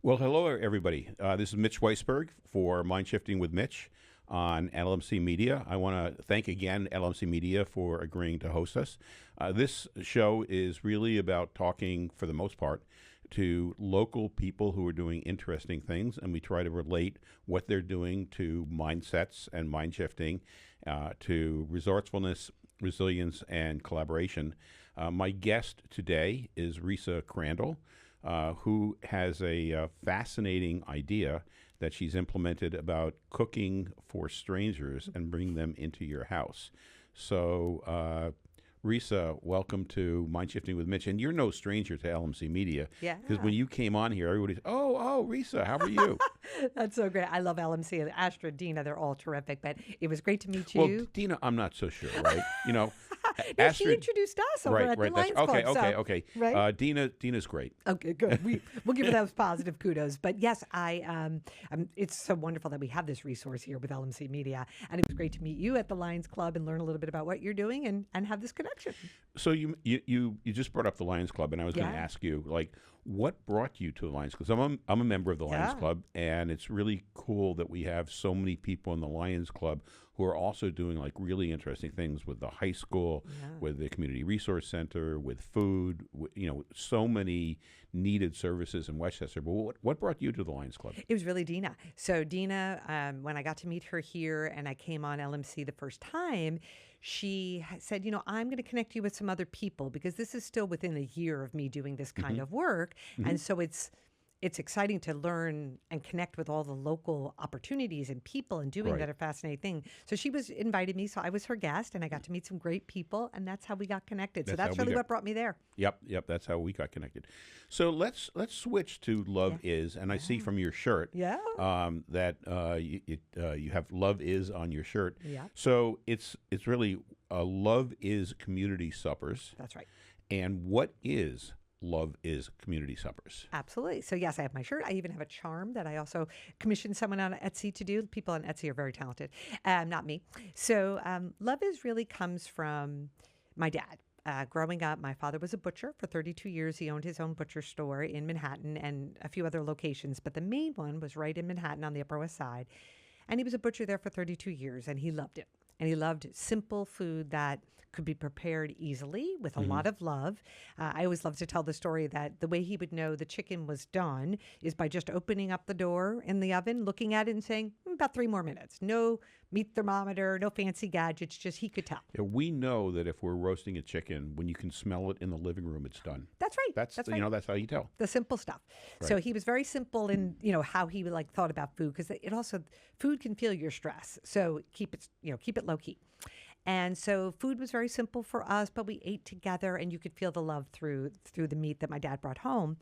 Well, hello, everybody. This is Mitch Weisberg for MindShifting with Mitch on LMC Media. I want to thank again LMC Media for agreeing to host us. This show is really about talking, for the most part, to local people who are doing interesting things, and we try to relate what they're doing to mindsets and mind shifting, to resourcefulness, resilience, and collaboration. My guest today is Risa Crandall, who has a fascinating idea that she's implemented about cooking for strangers and bring them into your house. So, Risa, welcome to Mind Shifting with Mitch. And you're no stranger to LMC Media. Yeah. Because when you came on here, everybody said, oh, Risa, how are you? That's so great. I love LMC, Astrid, Dina, they're all terrific. But it was great to meet you. Well, Dina, I'm not so sure, right? You know, No, Astrid, she introduced us over at the Lions Club. Okay. Right? Dina's great. Okay, good. We'll give her those positive kudos. But yes, it's so wonderful that we have this resource here with LMC Media. And it was great to meet you at the Lions Club and learn a little bit about what you're doing and have this connection. So you just brought up the Lions Club, and I was going to Yeah. ask you, like, what brought you to the Lions Club? 'Cause I'm a member of the Lions Yeah. Club, and it's really cool that we have so many people in the Lions Club who are also doing like really interesting things with the high school, with the community resource center, with food. So many needed services in Westchester. But what brought you to the Lions Club? It was really Dina. So Dina, when I got to meet her here and I came on LMC the first time, she said, I'm going to connect you with some other people because this is still within a year of me doing this kind of work. And so it's exciting to learn and connect with all the local opportunities and people and doing Right. that are fascinating thing. So she was invited me, so I was her guest and I got to meet some great people and that's how we got connected. So That's how that's we really got- what brought me there. Yep. That's how we got connected. So let's switch to Love Is, and I see from your shirt, Yeah. that you have Love Is on your shirt. Yeah. So it's really Love Is Community Suppers, That's right. and what is Love Is Community Suppers? Absolutely. So yes, I have my shirt. I even have a charm that I also commissioned someone on Etsy to do. People on Etsy are very talented, not me. So Love Is really comes from my dad. Growing up, my father was a butcher for 32 years. He owned his own butcher store in Manhattan and a few other locations, but the main one was right in Manhattan on the Upper West Side. And he was a butcher there for 32 years, and he loved it. And he loved simple food that could be prepared easily with a lot of love. I always love to tell the story that the way he would know the chicken was done is by just opening up the door in the oven, looking at it and saying, about 3 more minutes. No meat thermometer, no fancy gadgets, just he could tell. Yeah, we know that if we're roasting a chicken, when you can smell it in the living room, it's done. That's right. That's right. That's how you tell. The simple stuff. So he was very simple in how he would thought about food because it also food can feel your stress. So keep it low key. And so food was very simple for us, but we ate together, and you could feel the love through the meat that my dad brought home.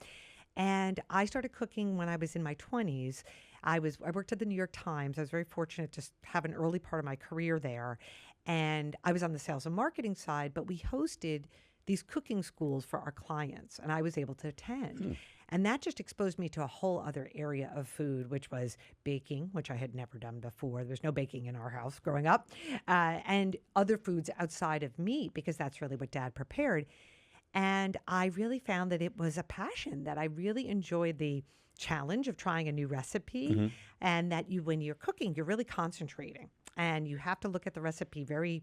And I started cooking when I was in my 20s. I worked at the New York Times. I was very fortunate to have an early part of my career there, and I was on the sales and marketing side. But we hosted these cooking schools for our clients, and I was able to attend. And that just exposed me to a whole other area of food, which was baking, which I had never done before. There was no baking in our house growing up, and other foods outside of meat, because that's really what Dad prepared. And I really found that it was a passion, that I really enjoyed the challenge of trying a new recipe, and that when you're cooking, you're really concentrating, and you have to look at the recipe very,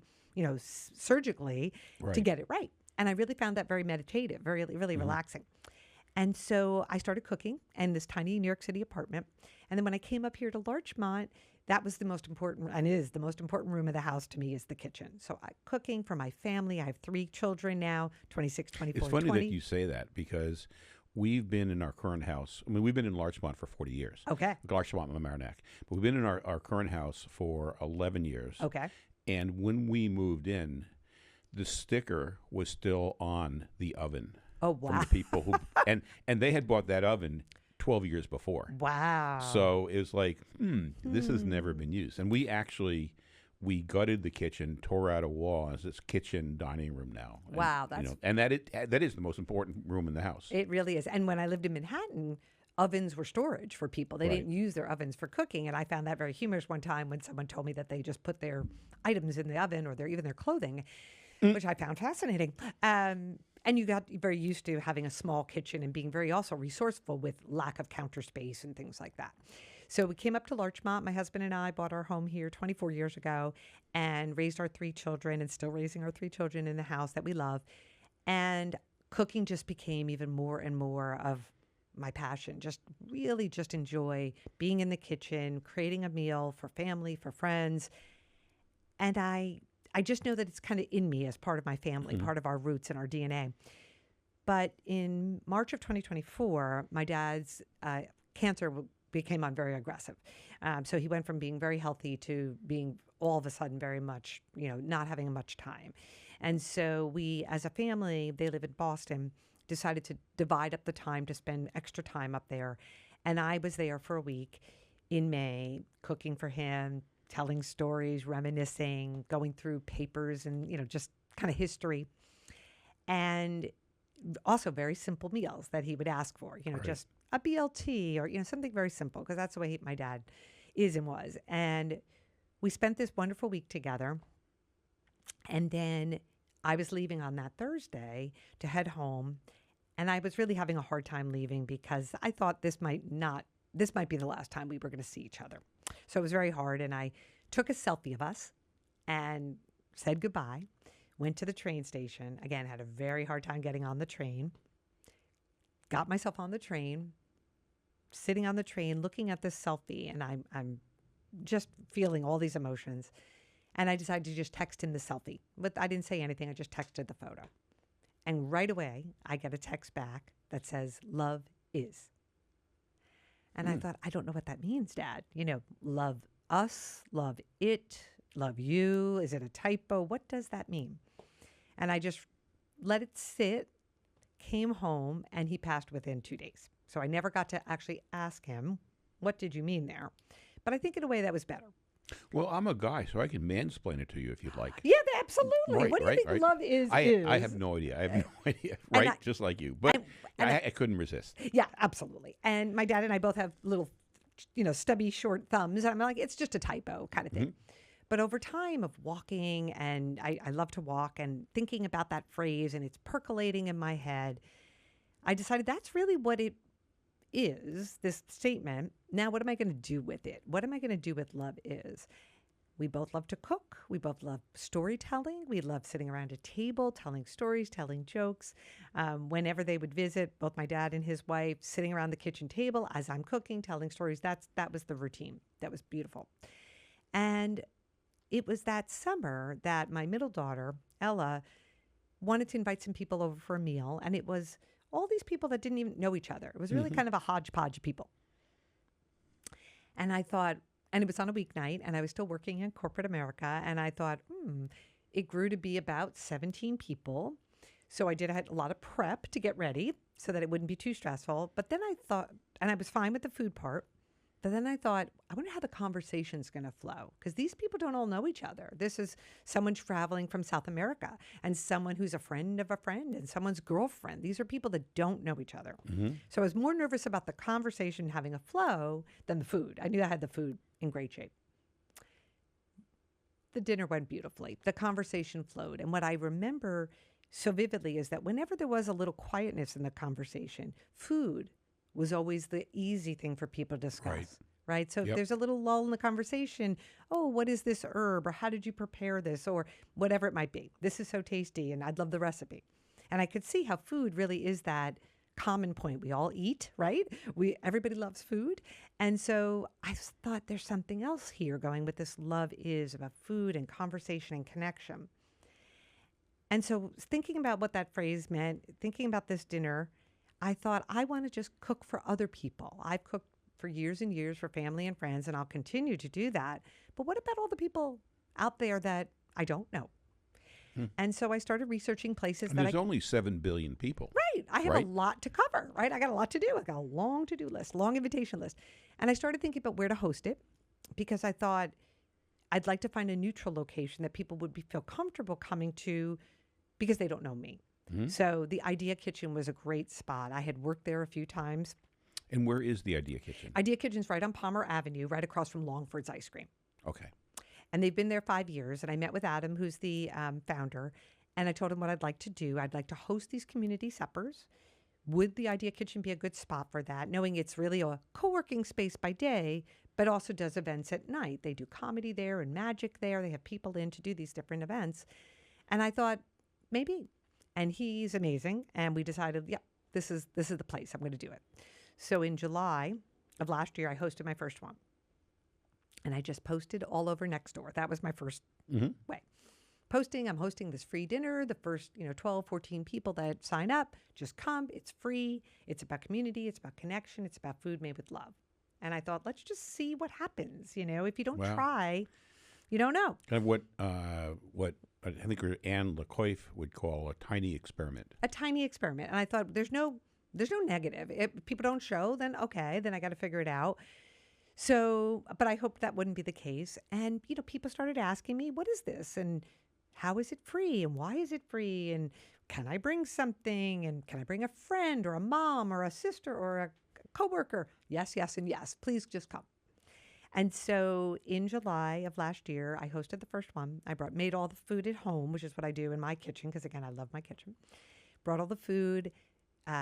surgically to get it right. And I really found that very meditative, very, really relaxing. And so I started cooking in this tiny New York City apartment. And then when I came up here to Larchmont, that was the most important, and is the most important room of the house to me, is the kitchen. So cooking for my family. I have 3 children now, 26, 24, It's and funny 20. that you say that because we've been in our current house. I mean, we've been in Larchmont for 40 years. Okay. Larchmont and Mamaroneck. But we've been in our current house for 11 years. Okay. And when we moved in, the sticker was still on the oven. Oh, From wow. the people who, and they had bought that oven 12 years before. Wow. So it was like, this has never been used. And we gutted the kitchen, tore out a wall, and it's this kitchen dining room now. And, Wow, that's- and that is the most important room in the house. It really is. And when I lived in Manhattan, ovens were storage for people. They Right. didn't use their ovens for cooking. And I found that very humorous one time when someone told me that they just put their items in the oven or even their clothing, which I found fascinating. And you got very used to having a small kitchen and being very also resourceful with lack of counter space and things like that. So we came up to Larchmont. My husband and I bought our home here 24 years ago and raised our 3 children and still raising our 3 children in the house that we love. And cooking just became even more and more of my passion. Just really just enjoy being in the kitchen, creating a meal for family, for friends. And I just know that it's kind of in me as part of my family, part of our roots and our DNA. But in March of 2024, my dad's cancer became on very aggressive. So he went from being very healthy to being all of a sudden very much, not having much time. And so we, as a family, they live in Boston, decided to divide up the time to spend extra time up there. And I was there for a week in May, cooking for him, telling stories, reminiscing, going through papers and, just kind of history. And also very simple meals that he would ask for, Right. just a BLT or, something very simple, because that's the way my dad is and was. And we spent this wonderful week together. And then I was leaving on that Thursday to head home. And I was really having a hard time leaving because I thought this might be the last time we were going to see each other. So it was very hard. And I took a selfie of us and said goodbye, went to the train station. Again, had a very hard time getting on the train. Got myself on the train, sitting on the train, looking at this selfie. And I'm just feeling all these emotions. And I decided to just text him the selfie. But I didn't say anything. I just texted the photo. And right away, I get a text back that says, "Love is." And I thought, I don't know what that means, Dad. Love us, love it, love you. Is it a typo? What does that mean? And I just let it sit, came home, and he passed within 2 days. So I never got to actually ask him, what did you mean there? But I think in a way that was better. Well, I'm a guy, so I can mansplain it to you if you'd like. Yeah, absolutely. Right, what do you think love is? I have no idea. I have no idea. Right, just like you. But I couldn't resist. Yeah, absolutely. And my dad and I both have little, stubby, short thumbs. And I'm like, it's just a typo kind of thing. But over time of walking, and I love to walk, and thinking about that phrase, and it's percolating in my head, I decided that's really what it is, this statement. Now, what am I going to do with it? What am I going to do with love is? We both love to cook. We both love storytelling. We love sitting around a table, telling stories, telling jokes. Whenever they would visit, both my dad and his wife, sitting around the kitchen table as I'm cooking, telling stories. That was the routine. That was beautiful. And it was that summer that my middle daughter, Ella, wanted to invite some people over for a meal. And it was all these people that didn't even know each other. It was really kind of a hodgepodge of people. And I thought, and it was on a weeknight, and I was still working in corporate America. And I thought, it grew to be about 17 people. So I had a lot of prep to get ready so that it wouldn't be too stressful. But then I thought, and I was fine with the food part. But then I thought, I wonder how the conversation's going to flow, because these people don't all know each other. This is someone traveling from South America, and someone who's a friend of a friend, and someone's girlfriend. These are people that don't know each other. So I was more nervous about the conversation having a flow than the food. I knew I had the food in great shape. The dinner went beautifully. The conversation flowed. And what I remember so vividly is that whenever there was a little quietness in the conversation, food was always the easy thing for people to discuss. Right? So if there's a little lull in the conversation, oh, what is this herb? Or how did you prepare this? Or whatever it might be. This is so tasty, and I'd love the recipe. And I could see how food really is that common point. We all eat, right? Everybody loves food. And so I thought there's something else here going with this love is about food and conversation and connection. And so thinking about what that phrase meant, thinking about this dinner, I thought, I want to just cook for other people. I've cooked for years and years for family and friends, and I'll continue to do that. But what about all the people out there that I don't know? And so I started researching places and there's only 7 billion people. Right. I have a lot to cover, right? I got a lot to do. I got a long to-do list, long invitation list. And I started thinking about where to host it, because I thought I'd like to find a neutral location that people would feel comfortable coming to because they don't know me. So the Idea Kitchen was a great spot. I had worked there a few times. And where is the Idea Kitchen? Idea Kitchen's right on Palmer Avenue, right across from Longford's Ice Cream. Okay. And they've been there 5 years. And I met with Adam, who's the founder. And I told him what I'd like to do. I'd like to host these community suppers. Would the Idea Kitchen be a good spot for that? Knowing it's really a co-working space by day, but also does events at night. They do comedy there and magic there. They have people in to do these different events. And I thought, maybe. And he's amazing. And we decided, yeah, this is the place. I'm going to do it. So in July of last year, I hosted my first one. And I just posted all over Nextdoor. That was my first way. Posting, I'm hosting this free dinner. The first, 12, 14 people that sign up, just come. It's free. It's about community. It's about connection. It's about food made with love. And I thought, let's just see what happens. If you don't try, you don't know. Kind of what I think Anne LaCoif would call a tiny experiment. A tiny experiment. And I thought, there's no negative. If people don't show, then okay, then I got to figure it out. So, but I hoped that wouldn't be the case. And, people started asking me, what is this? And how is it free? And why is it free? And can I bring something? And can I bring a friend or a mom or a sister or a coworker? Yes, yes, and yes. Please just come. And so in July of last year, I hosted the first one. I made all the food at home, which is what I do in my kitchen, because again, I love my kitchen. Brought all the food.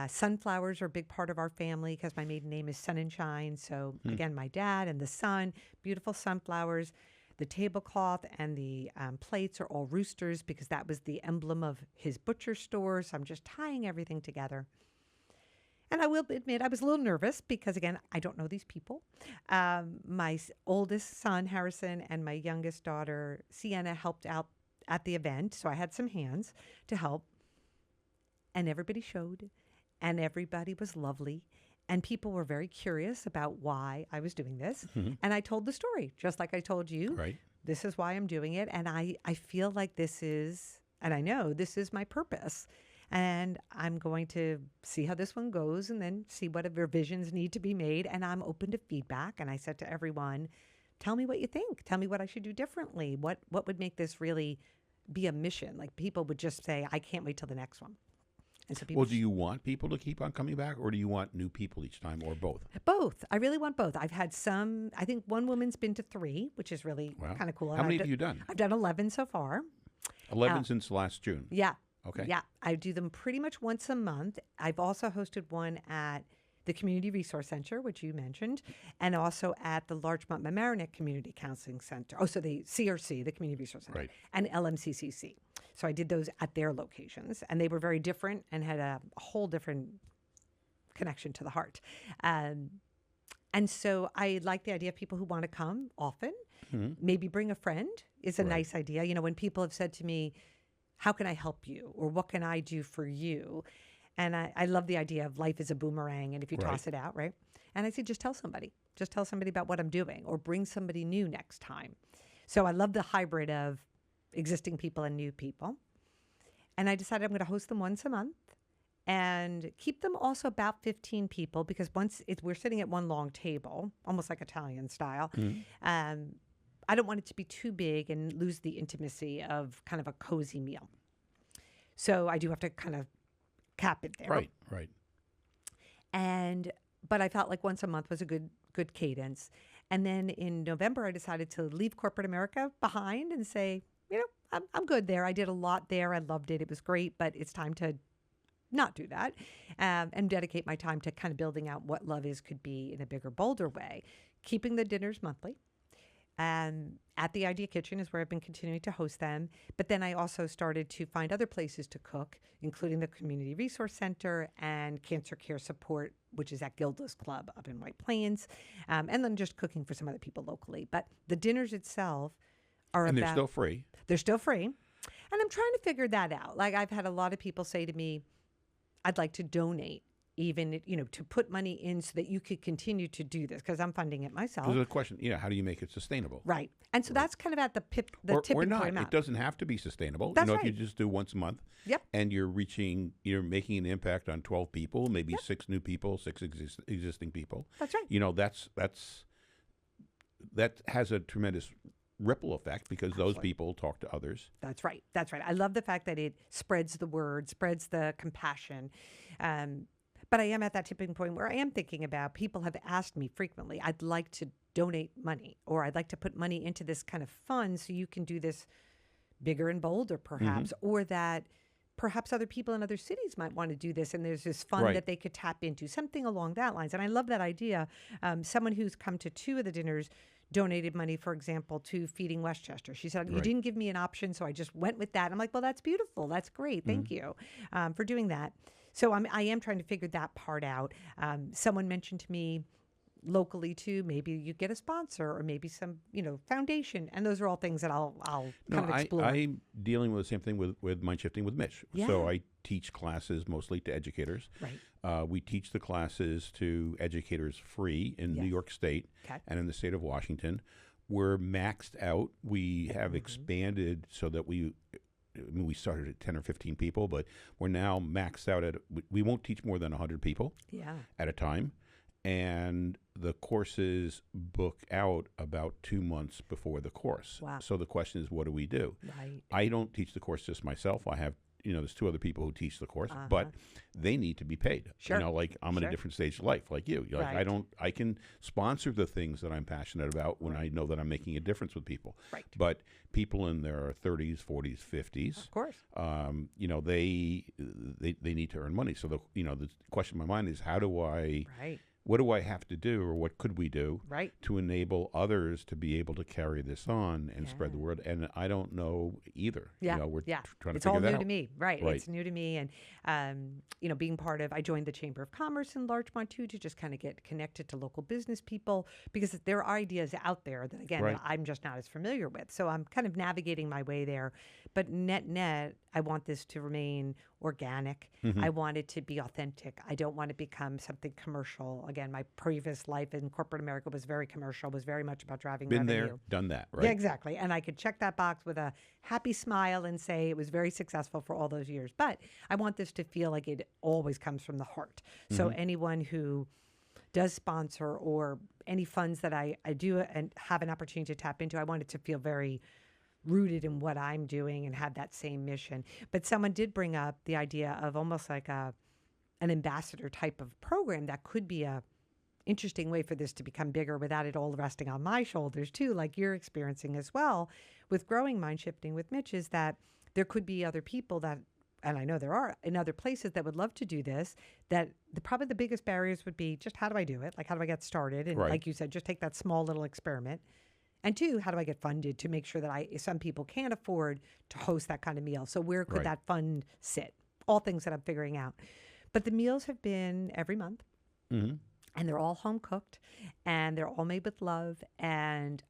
Sunflowers are a big part of our family because my maiden name is Sun and Shine. So again, my dad and the sun, beautiful sunflowers. The tablecloth and the plates are all roosters because that was the emblem of his butcher store. So I'm just tying everything together. And I will admit, I was a little nervous because, again, I don't know these people. My oldest son, Harrison, and my youngest daughter, Sienna, helped out at the event. So I had some hands to help. And everybody showed. And everybody was lovely. And people were very curious about why I was doing this. And I told the story, just like I told you. Right. This is why I'm doing it. And I feel like this is, and I know this is my purpose. And I'm going to see how this one goes and then see what revisions need to be made. And I'm open to feedback. And I said to everyone, tell me what you think. Tell me what I should do differently. What would make this really be a mission? Like people would just say, I can't wait till the next one. And so people do you want people to keep on coming back, or do you want new people each time, or both? Both. I really want both. I've had some, I think one woman's been to 3, which is really kind of cool. How many have you done? I've done 11 so far. 11 since last June? Yeah. Okay. Yeah. I do them pretty much once a month. I've also hosted one at the Community Resource Center, which you mentioned, and also at the Larchmont Mamaroneck Community Counseling Center. Oh, so the CRC, the Community Resource Center, and LMCCC. So I did those at their locations, and they were very different and had a whole different connection to the heart. And so I like the idea of people who want to come often. Maybe bring a friend is a nice idea. When people have said to me, how can I help you? Or what can I do for you? And I love the idea of life is a boomerang, and if you toss it out, right? And I say, just tell somebody. Just tell somebody about what I'm doing, or bring somebody new next time. So I love the hybrid of existing people and new people. And I decided I'm going to host them once a month and keep them also about 15 people, because we're sitting at one long table, almost like Italian style. I don't want it to be too big and lose the intimacy of kind of a cozy meal. So I do have to kind of cap it there. Right. But I felt like once a month was a good cadence. And then in November, I decided to leave corporate America behind and say, I'm good there. I did a lot there. I loved it. It was great, but it's time to not do that and dedicate my time to kind of building out what love is could be in a bigger, bolder way. Keeping the dinners monthly. At the Idea Kitchen is where I've been continuing to host them. But then I also started to find other places to cook, including the Community Resource Center and Cancer Care Support, which is at Gilda's Club up in White Plains. And then just cooking for some other people locally. But the dinners itself are they're still free. They're still free. And I'm trying to figure that out. Like I've had a lot of people say to me, I'd like to donate. Even, to put money in so that you could continue to do this, because I'm funding it myself. There's a question, how do you make it sustainable? Right. And so that's kind of at the tipping or not. point. It doesn't have to be sustainable. That's if you just do once a month, and you're making an impact on 12 people, maybe 6 new people, 6 existing people. That's right. That has a tremendous ripple effect because those people talk to others. That's right. I love the fact that it spreads the word, spreads the compassion. But I am at that tipping point where I am thinking about, people have asked me frequently, I'd like to donate money, or I'd like to put money into this kind of fund so you can do this bigger and bolder, perhaps, or that perhaps other people in other cities might want to do this, and there's this fund that they could tap into, something along that lines. And I love that idea. Someone who's come to 2 of the dinners donated money, for example, to Feeding Westchester. She said, you didn't give me an option, so I just went with that. I'm like, well, that's beautiful. That's great. Thank you for doing that. So I am trying to figure that part out. Someone mentioned to me locally too, maybe you get a sponsor or maybe some, foundation. And those are all things that I'll kind of explore. I'm dealing with the same thing with MindShifting with Mitch. Yeah. So I teach classes mostly to educators. Right. We teach the classes to educators free in New York State and in the state of Washington. We're maxed out. We have expanded so that we started at 10 or 15 people, but we're now maxed out at, we won't teach more than 100 people at a time. And the courses book out about 2 months before the course. Wow. So the question is, what do we do? Right. I don't teach the course just myself. I have, there's 2 other people who teach the course, but they need to be paid. Sure. Like I'm in a different stage of life, like you. Like I can sponsor the things that I'm passionate about when I know that I'm making a difference with people. Right. But people in their 30s, 40s, 50s, of course, they need to earn money. So the question in my mind is, how do I? Right. What do I have to do, or what could we do to enable others to be able to carry this on and spread the word? And I don't know either. Yeah, we're trying to figure that out. It's all new to me, right? It's new to me, and being part of, I joined the Chamber of Commerce in Larchmont too, to just kind of get connected to local business people, because there are ideas out there that that I'm just not as familiar with. So I'm kind of navigating my way there. But net, I want this to remain organic. I want it to be authentic. I don't want to become something commercial. Again, my previous life in corporate America was very commercial, was very much about driving revenue. Been there, done that, right? Yeah, exactly. And I could check that box with a happy smile and say it was very successful for all those years. But I want this to feel like it always comes from the heart. So anyone who does sponsor or any funds that I do and have an opportunity to tap into, I want it to feel very rooted in what I'm doing and have that same mission. But someone did bring up the idea of almost like an ambassador type of program that could be a interesting way for this to become bigger without it all resting on my shoulders too, like you're experiencing as well with growing MindShifting with Mitch, is that there could be other people that, and I know there are in other places that would love to do this, that probably the biggest barriers would be just, how do I do it? Like, how do I get started? And like you said, just take that small little experiment. And 2, how do I get funded to make sure that some people can't afford to host that kind of meal? So where could that fund sit? All things that I'm figuring out. But the meals have been every month, and they're all home cooked, and they're all made with love. And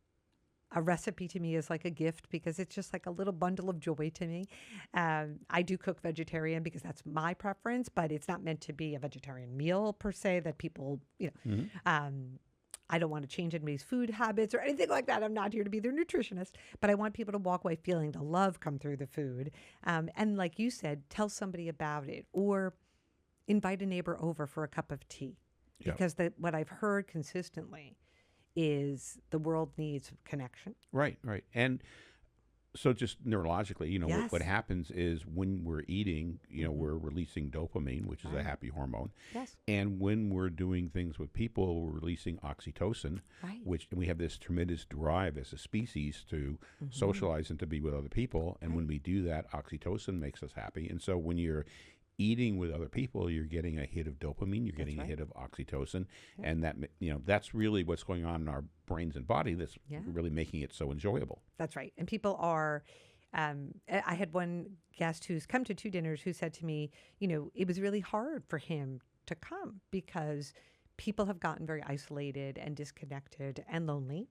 a recipe to me is like a gift, because it's just like a little bundle of joy to me. I do cook vegetarian because that's my preference, but it's not meant to be a vegetarian meal per se that people, I don't want to change anybody's food habits or anything like that. I'm not here to be their nutritionist, but I want people to walk away feeling the love come through the food. And like you said, tell somebody about it or invite a neighbor over for a cup of tea. Because what I've heard consistently is the world needs connection. Right. And so just neurologically, what happens is when we're eating, we're releasing dopamine, which is a happy hormone. Yes. And when we're doing things with people, we're releasing oxytocin, and we have this tremendous drive as a species to socialize and to be with other people. And when we do that, oxytocin makes us happy. And so when you're eating with other people, you're getting a hit of dopamine, you're getting a hit of oxytocin, and that that's really what's going on in our brains and body that's really making it so enjoyable. That's right. And people are I had one guest who's come to 2 dinners who said to me, it was really hard for him to come because people have gotten very isolated and disconnected and lonely.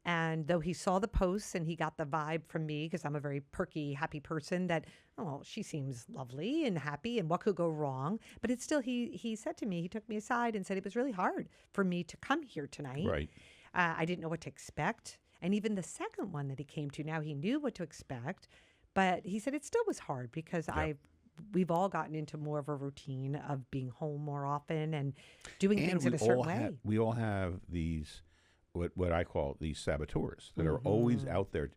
And though he saw the posts and he got the vibe from me, because I'm a very perky, happy person, that, oh, she seems lovely and happy and what could go wrong? But it's still, he said to me, he took me aside and said it was really hard for me to come here tonight. Right. I didn't know what to expect. And even the second one that he came to, now he knew what to expect. But he said it still was hard because we've all gotten into more of a routine of being home more often and doing things in a certain way. We all have these, what I call these saboteurs that are always out there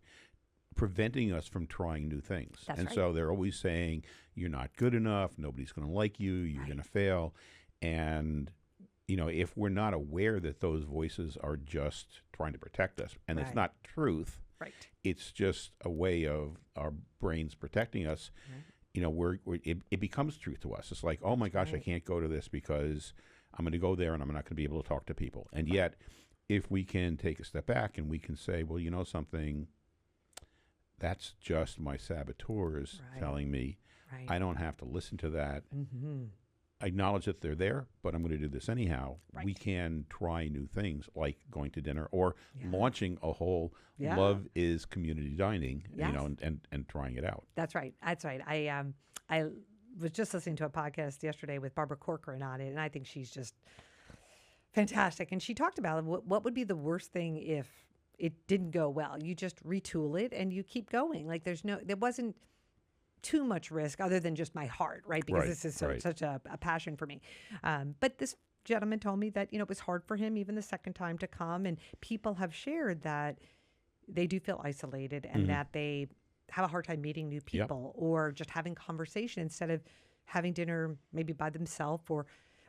preventing us from trying new things. That's so they're always saying, you're not good enough, nobody's going to like you, you're going to fail. And, if we're not aware that those voices are just trying to protect us, and it's not truth, Right. It's just a way of our brains protecting us. Right. You know, it becomes truth to us. It's like, oh my gosh, I can't go to this because I'm going to go there and I'm not going to be able to talk to people. And yet, if we can take a step back and we can say, well, you know something, that's just my saboteurs telling me I don't have to listen to that. I acknowledge that they're there, but I'm going to do this anyhow. We can try new things like going to dinner or launching a whole love is community dining, you know, and trying it out. That's right. That's right. I was just listening to a podcast yesterday with Barbara Corcoran on it, and I think she's just fantastic. And she talked about what would be the worst thing if it didn't go well. You just retool it and you keep going. Like there wasn't too much risk other than just my heart, right? Because this is such a passion for me. But this gentleman told me that, you know, it was hard for him even the second time to come. And people have shared that they do feel isolated and that they have a hard time meeting new people or just having conversation instead of having dinner maybe by themselves or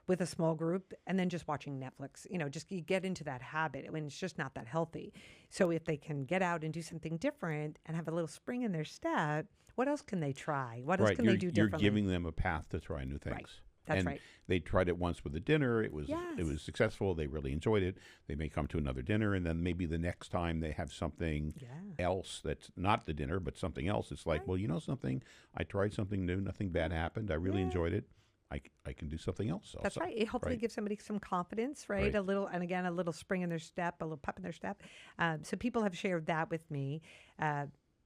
with a small group and then just watching Netflix. You know, just you get into that habit when it's just not that healthy. So if they can get out and do something different and have a little spring in their step, what else can they try? What else can they do differently? You're giving them a path to try new things. Right. That's right. They tried it once with a dinner. It was successful. They really enjoyed it. They may come to another dinner, and then maybe the next time they have something else that's not the dinner, but something else. It's like, well, you know something? I tried something new. Nothing bad happened. I really enjoyed it. I can do something else also. That's right. It hopefully gives somebody some confidence, right? A little, and again, a little spring in their step, a little pep in their step. So people have shared that with me.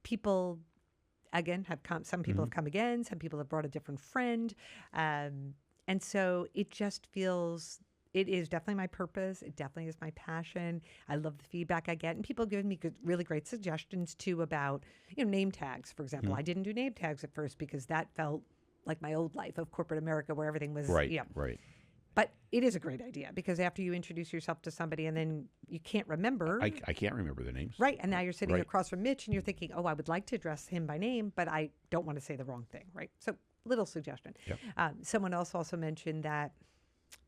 People, again, have come. Some people have come again. Some people have brought a different friend. And so it just feels, it is definitely my purpose. It definitely is my passion. I love the feedback I get. And people give me really great suggestions, too, about, you know, name tags, for example. I didn't do name tags at first because that felt like my old life of corporate America where everything was, But it is a great idea because after you introduce yourself to somebody and then you can't remember. I can't remember their names. Right. And now you're sitting across from Mitch and you're thinking, oh, I would like to address him by name, but I don't want to say the wrong thing. Right. So little suggestion. Someone else also mentioned that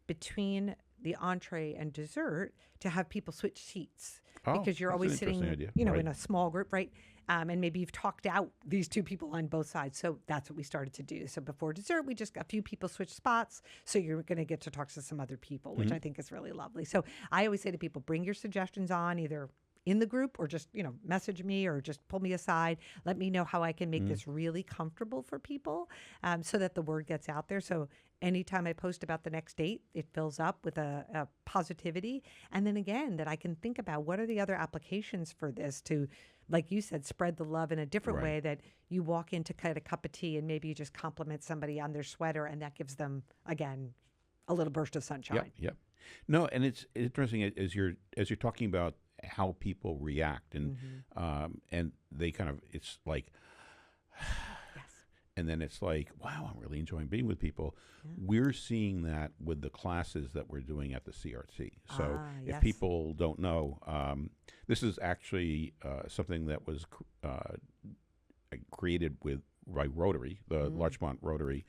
between the entree and dessert to have people switch seats because you're always sitting, you know, in a small group. Right. And maybe you've talked out these two people on both sides. So that's what we started to do. So before dessert, we just a few people switched spots. So you're going to get to talk to some other people, which I think is really lovely. So I always say to people, bring your suggestions on either in the group or just, you know, message me or just pull me aside. Let me know how I can make this really comfortable for people so that the word gets out there. So anytime I post about the next date, it fills up with a positivity. And then again, that I can think about what are the other applications for this to, like you said, spread the love in a different way that you walk in to get a cup of tea and maybe you just compliment somebody on their sweater and that gives them, again, a little burst of sunshine. Yep. No, and it's interesting as you're talking about how people react and they kind of, it's like, and then it's like, wow, I'm really enjoying being with people. We're seeing that with the classes that we're doing at the CRT. So if people don't know, this is actually something that was created by Rotary, the Larchmont Rotary,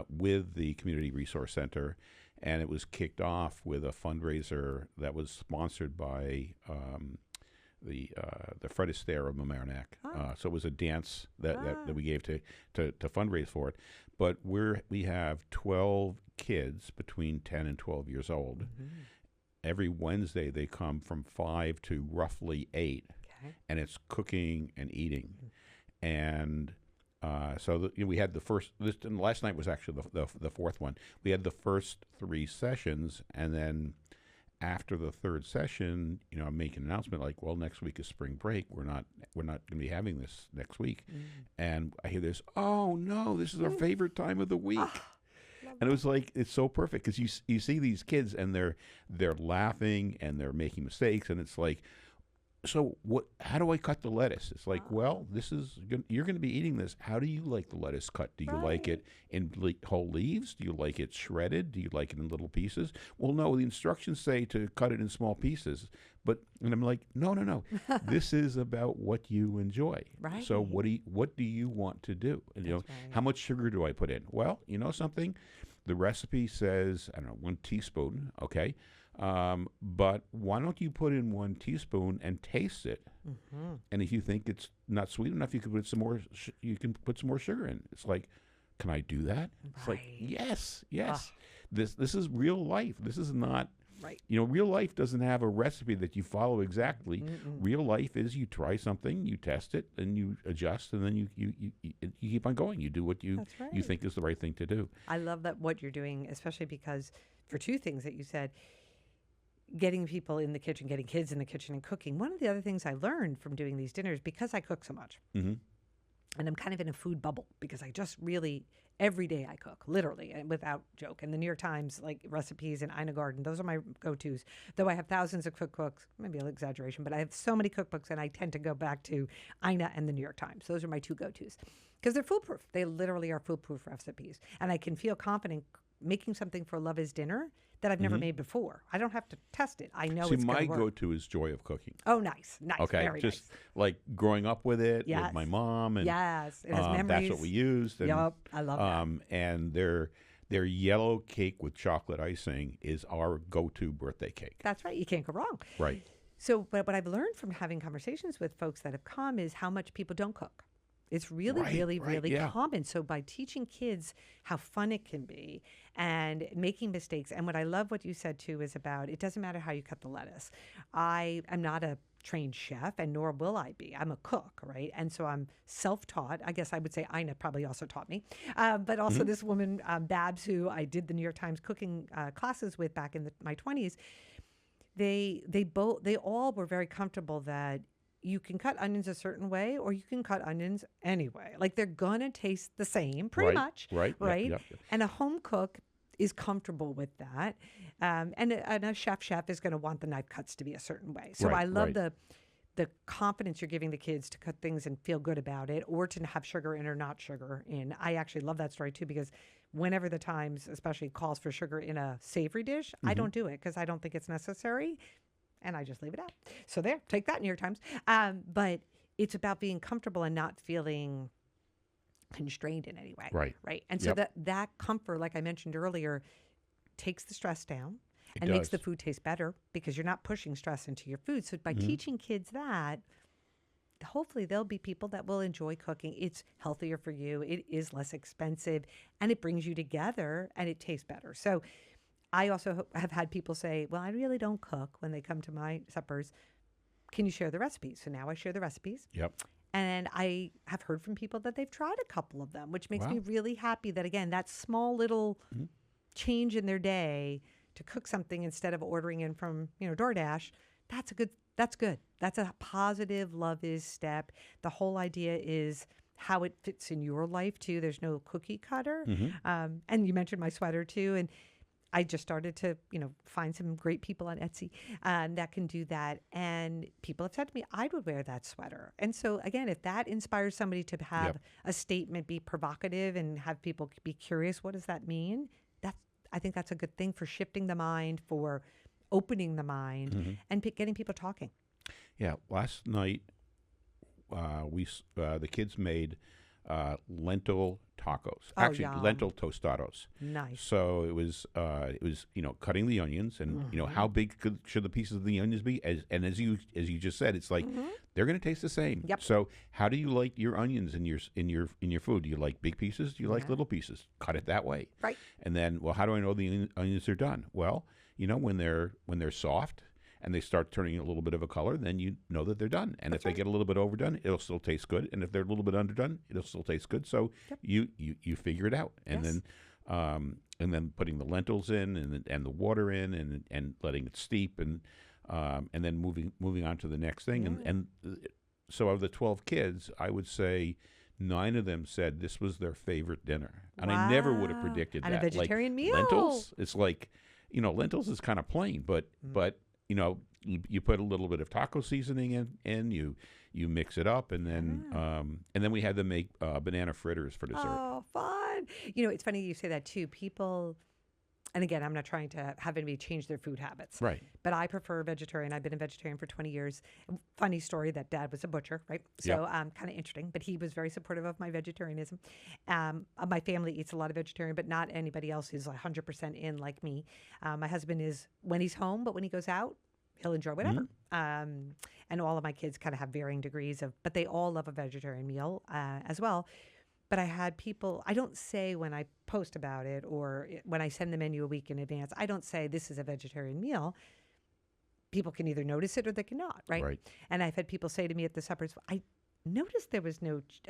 with the Community Resource Center. And it was kicked off with a fundraiser that was sponsored by the Fred Astaire of Mamaroneck. So it was a dance that we gave to fundraise for it. But we have 12 kids between 10 and 12 years old. Every Wednesday they come from 5 to roughly 8, and it's cooking and eating. And so we had the first. And last night was actually the fourth one. We had the first 3 sessions, and then after the third session, you know, I'm making an announcement like, well, next week is spring break. We're not going to be having this next week. And I hear this. Oh no, this is our favorite time of the week. And it was like, it's so perfect because you see these kids and they're laughing and they're making mistakes, and it's like, so how do I cut the lettuce? It's like, well, you're going to be eating this. How do you like the lettuce cut? Do you like it in whole leaves? Do you like it shredded? Do you like it in little pieces? Well, no, the instructions say to cut it in small pieces. And I'm like, no. This is about what you enjoy. Right. So what do you want to do? And, you know, how much sugar do I put in? Well, you know something? The recipe says, I don't know, 1 teaspoon, okay? But why don't you put in 1 teaspoon and taste it? And if you think it's not sweet enough, you can put some more. You can put some more sugar in. It's like, can I do that? It's like, yes, yes. This is real life. This is not. Right. Real life doesn't have a recipe that you follow exactly. Real life is you try something, you test it, and you adjust, and then you keep on going. You do what you think is the right thing to do. I love that what you're doing, especially because for 2 things that you said, getting people in the kitchen, getting kids in the kitchen and cooking. One of the other things I learned from doing these dinners, because I cook so much, and I'm kind of in a food bubble because I just really, every day I cook, literally, and without joke. And the New York Times, recipes and Ina Garden, those are my go-tos. Though I have thousands of cookbooks, maybe an exaggeration, but I have so many cookbooks, and I tend to go back to Ina and the New York Times. Those are my 2 go-tos because they're foolproof. They literally are foolproof recipes. And I can feel confident making something for Love is Dinner that I've never made before. I don't have to test it. I know it's going to work. See, my go-to is joy of cooking. Oh, nice. Okay, very just nice. like growing up with it with my mom, and it has memories. that's what we used. And, yep, I love that. And their yellow cake with chocolate icing is our go-to birthday cake. That's right. You can't go wrong. Right. So, what I've learned from having conversations with folks that have come is how much people don't cook. It's really, really common. So by teaching kids how fun it can be and making mistakes, and what I love what you said too is about, it doesn't matter how you cut the lettuce. I am not a trained chef, and nor will I be. I'm a cook, right? And so I'm self-taught. I guess I would say Ina probably also taught me. But also this woman, Babs, who I did the New York Times cooking classes with back in my 20s, they all were very comfortable that you can cut onions a certain way, or you can cut onions anyway. Like, they're gonna taste the same, pretty much. Right. Yep. And a home cook is comfortable with that, and a chef is gonna want the knife cuts to be a certain way. So I love the confidence you're giving the kids to cut things and feel good about it, or to have sugar in or not sugar in. I actually love that story too, because whenever the Times especially calls for sugar in a savory dish, I don't do it because I don't think it's necessary. And I just leave it out. So there, take that, New York Times. But it's about being comfortable and not feeling constrained in any way. Right. And so that comfort, like I mentioned earlier, takes the stress down and makes the food taste better, because you're not pushing stress into your food. So by teaching kids that, hopefully there'll be people that will enjoy cooking. It's healthier for you. It is less expensive, and it brings you together, and it tastes better. So I also have had people say, well, I really don't cook when they come to my suppers. Can you share the recipes? So now I share the recipes. Yep. And I have heard from people that they've tried a couple of them, which makes me really happy that, again, that small little change in their day to cook something instead of ordering in from, DoorDash, that's good. That's a positive love is step. The whole idea is how it fits in your life too. There's no cookie cutter. And you mentioned my sweater too. And I just started to, find some great people on Etsy that can do that. And people have said to me, I would wear that sweater. And so, again, if that inspires somebody to have a statement, be provocative, and have people be curious, what does that mean? I think that's a good thing for shifting the mind, for opening the mind, and getting people talking. Yeah. Last night, the kids made lentil tacos. Actually, lentil tostados. Nice. So it was cutting the onions, and how big should the pieces of the onions be? As you just said, it's like they're going to taste the same. Yep. So how do you like your onions in your food? Do you like big pieces? Do you like little pieces? Cut it that way. Right. And then, well, how do I know the onions are done? Well, when they're soft and they start turning a little bit of a color, then you know that they're done. And if they get a little bit overdone, it'll still taste good. And if they're a little bit underdone, it'll still taste good. So you figure it out. And then putting the lentils in and the water in and letting it steep and then moving on to the next thing. And so of the 12 kids, I would say 9 of them said this was their favorite dinner. And I never would have predicted that. And a vegetarian meal. Lentils, it's like, lentils is kind of plain, but you put a little bit of taco seasoning in, you mix it up, and then we had them make banana fritters for dessert. Oh, fun! It's funny you say that too. People, And again, I'm not trying to have anybody change their food habits. Right. But I prefer vegetarian. I've been a vegetarian for 20 years. Funny story that Dad was a butcher, right? So kind of interesting. But he was very supportive of my vegetarianism. My family eats a lot of vegetarian, but not anybody else who's 100% in like me. My husband is when he's home, but when he goes out, he'll enjoy whatever. And all of my kids kind of have varying degrees but they all love a vegetarian meal as well. But I had people, I don't say when I post about it or when I send the menu a week in advance, I don't say this is a vegetarian meal. People can either notice it or they cannot, right? And I've had people say to me at the suppers, I noticed there was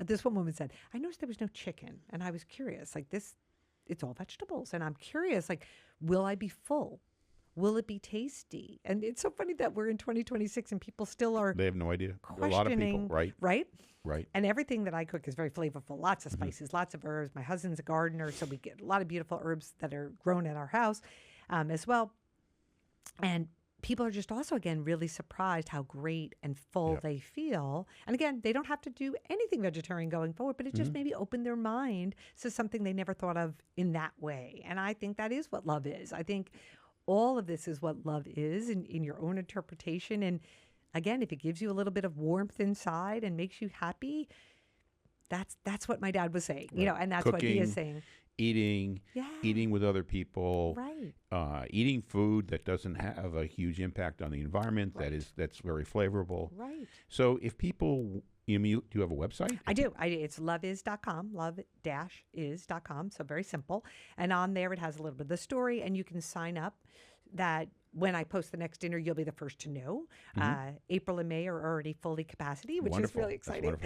this one woman said, I noticed there was no chicken. And I was curious, like it's all vegetables. And I'm curious, like, will I be full? Will it be tasty? And it's so funny that we're in 2026 and people still are. They have no idea. Questioning, a lot of people, right? Right. And everything that I cook is very flavorful. Lots of spices, lots of herbs. My husband's a gardener, so we get a lot of beautiful herbs that are grown at our house as well. And people are just also, again, really surprised how great and full they feel. And again, they don't have to do anything vegetarian going forward, but it just maybe opened their mind to something they never thought of in that way. And I think that is what love is. I think all of this is what love is in your own interpretation. And again, if it gives you a little bit of warmth inside and makes you happy, that's what my dad was saying, and that's what he is saying. Eating with other people, eating food that doesn't have a huge impact on the environment, that's very flavorful. Right. So if people, do you have a website? I do. It's loveis.com, love-is.com. So very simple. And on there, it has a little bit of the story, and you can sign up that when I post the next dinner, you'll be the first to know. April and May are already fully capacity, which is really exciting.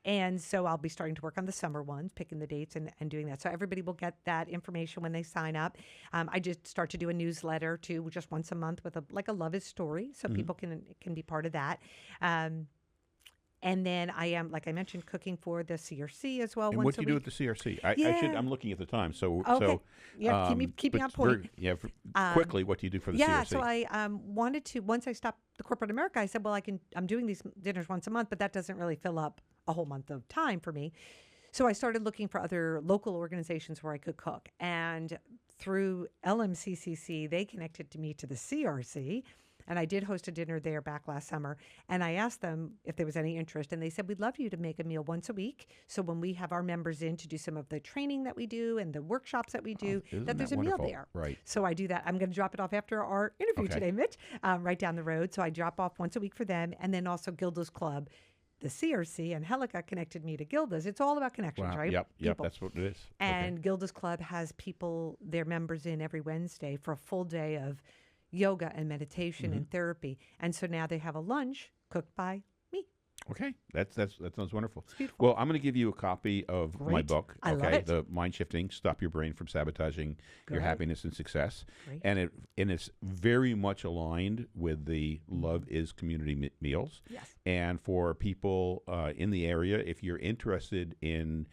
And so I'll be starting to work on the summer ones, picking the dates and doing that. So everybody will get that information when they sign up. I just start to do a newsletter too, just once a month with a Love Is story, so people can be part of that. And then I am, like I mentioned, cooking for the CRC as well. And once what do you do at the CRC? I'm looking at the time. So, keep me on point. Quickly, what do you do for the CRC? Yeah, so I wanted to, once I stopped the corporate America, I said, well, I'm doing these dinners once a month, but that doesn't really fill up a whole month of time for me. So I started looking for other local organizations where I could cook. And through LMCCC, they connected me to the CRC. And I did host a dinner there back last summer. And I asked them if there was any interest. And they said, we'd love you to make a meal once a week. So when we have our members in to do some of the training that we do and the workshops that we do, that there's a meal there. Right. So I do that. I'm going to drop it off after our interview today, Mitch, right down the road. So I drop off once a week for them. And then also Gilda's Club, the CRC, and Helica connected me to Gilda's. It's all about connections, right? Yep, that's what it is. And Gilda's Club has people, their members in every Wednesday for a full day of yoga and meditation and therapy. And so now they have a lunch cooked by me. Okay. That sounds wonderful. It's beautiful. Well, I'm going to give you a copy of my book. I love it. The MindShifting, Stop Your Brain from Sabotaging Your Happiness and Success. Great. And it's very much aligned with the Love Is community meals. Yes. And for people in the area, if you're interested in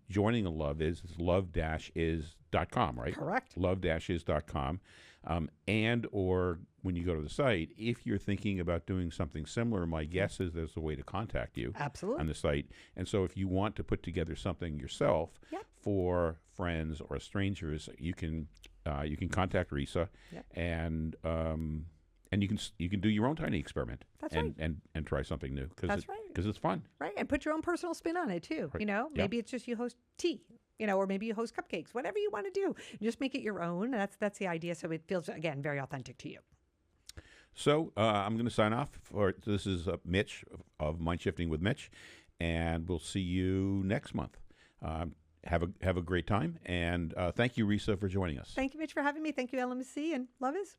joining a Love Is, it's love-is.com, right? Correct. Love-is.com. And or when you go to the site, if you're thinking about doing something similar, my guess is there's a way to contact you on the site. And so if you want to put together something yourself for friends or strangers, you can contact Risa and you can do your own tiny experiment. That's and try something new because it's fun. Right. And put your own personal spin on it too. Right. Maybe it's just you host tea. Or maybe you host cupcakes, whatever you want to do. Just make it your own. That's the idea. So it feels, again, very authentic to you. So I'm going to sign off. This is Mitch of MindShifting with Mitch, and we'll see you next month. Have a great time, and thank you, Risa, for joining us. Thank you, Mitch, for having me. Thank you, LMC, and Love Is.